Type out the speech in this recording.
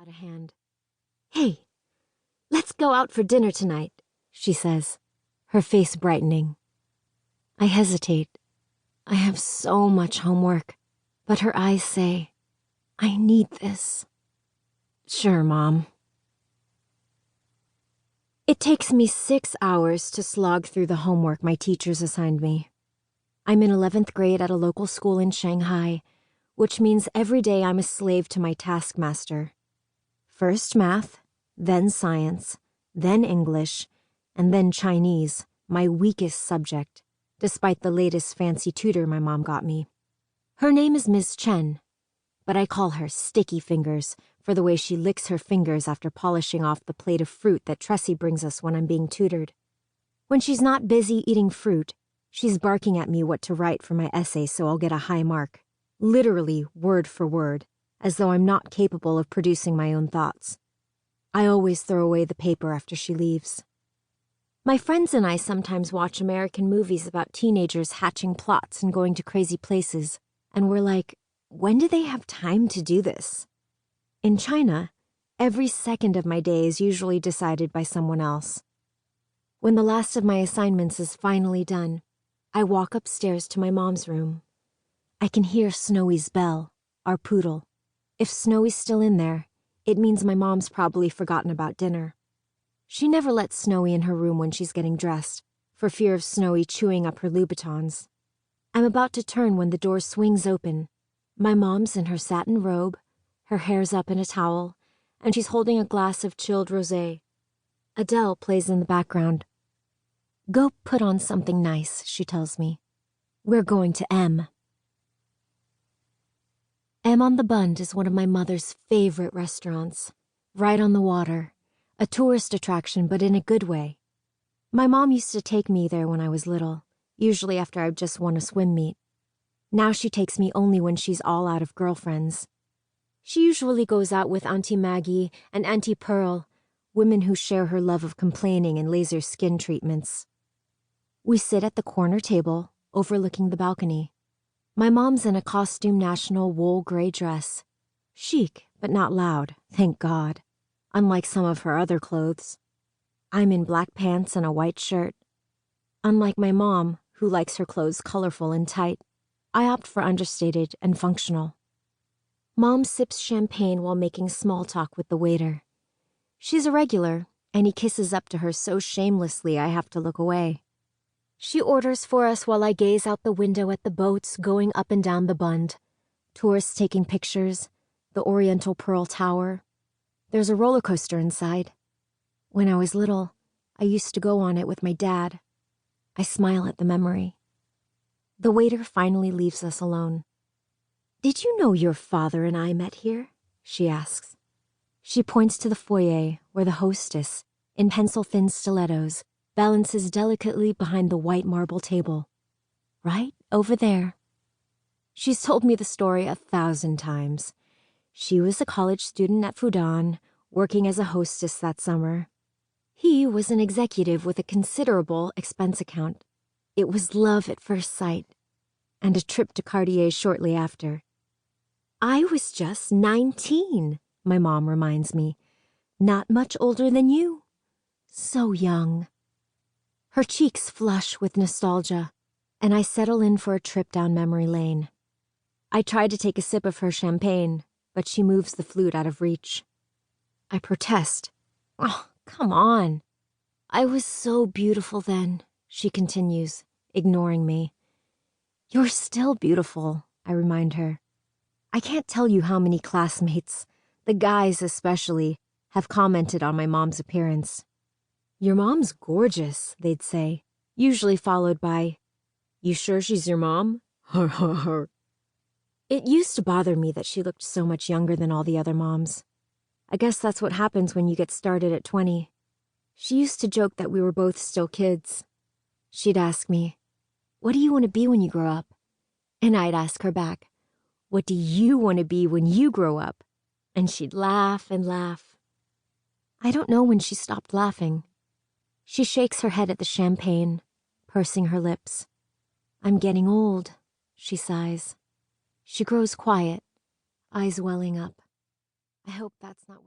out of hand. "Hey, let's go out for dinner tonight," she says, her face brightening. I hesitate. I have so much homework, but her eyes say, "I need this." "Sure, Mom." It takes me 6 hours to slog through the homework my teachers assigned me. I'm in 11th grade at a local school in Shanghai, which means every day I'm a slave to my taskmaster. First math, then science, then English, and then Chinese, my weakest subject, despite the latest fancy tutor my mom got me. Her name is Ms. Chen, but I call her Sticky Fingers for the way she licks her fingers after polishing off the plate of fruit that Tressie brings us when I'm being tutored. When she's not busy eating fruit, she's barking at me what to write for my essay so I'll get a high mark, literally word for word, as though I'm not capable of producing my own thoughts. I always throw away the paper after she leaves. My friends and I sometimes watch American movies about teenagers hatching plots and going to crazy places, and we're like, when do they have time to do this? In China, every second of my day is usually decided by someone else. When the last of my assignments is finally done, I walk upstairs to my mom's room. I can hear Snowy's bell, our poodle. If Snowy's still in there, it means my mom's probably forgotten about dinner. She never lets Snowy in her room when she's getting dressed, for fear of Snowy chewing up her Louboutins. I'm about to turn when the door swings open. My mom's in her satin robe, her hair's up in a towel, and she's holding a glass of chilled rosé. Adele plays in the background. "Go put on something nice," she tells me. "We're going to M." M on the Bund is one of my mother's favorite restaurants, right on the water, a tourist attraction but in a good way. My mom used to take me there when I was little, usually after I'd just won a swim meet. Now she takes me only when she's all out of girlfriends. She usually goes out with Auntie Maggie and Auntie Pearl, women who share her love of complaining and laser skin treatments. We sit at the corner table, overlooking the balcony. My mom's in a costume national wool gray dress. Chic, but not loud, thank God, unlike some of her other clothes. I'm in black pants and a white shirt. Unlike my mom, who likes her clothes colorful and tight, I opt for understated and functional. Mom sips champagne while making small talk with the waiter. She's a regular, and he kisses up to her so shamelessly I have to look away. She orders for us while I gaze out the window at the boats going up and down the Bund, tourists taking pictures, the Oriental Pearl Tower. There's a roller coaster inside. When I was little, I used to go on it with my dad. I smile at the memory. The waiter finally leaves us alone. "Did you know your father and I met here?" she asks. She points to the foyer where the hostess, in pencil-thin stilettos, balances delicately behind the white marble table. "Right over there." She's told me the story 1,000 times. She was a college student at Fudan, working as a hostess that summer. He was an executive with a considerable expense account. It was love at first sight, and a trip to Cartier shortly after. "I was just 19, my mom reminds me. "Not much older than you. So young." Her cheeks flush with nostalgia, and I settle in for a trip down memory lane. I try to take a sip of her champagne, but she moves the flute out of reach. I protest. "Oh, come on." "I was so beautiful then," she continues, ignoring me. "You're still beautiful," I remind her. I can't tell you how many classmates, the guys especially, have commented on my mom's appearance. "Your mom's gorgeous," they'd say, usually followed by, "You sure she's your mom?" It used to bother me that she looked so much younger than all the other moms. I guess that's what happens when you get started at 20. She used to joke that we were both still kids. She'd ask me, "What do you want to be when you grow up?" And I'd ask her back, "What do you want to be when you grow up?" And she'd laugh and laugh. I don't know when she stopped laughing. She shakes her head at the champagne, pursing her lips. "I'm getting old," she sighs. She grows quiet, eyes welling up. I hope that's not what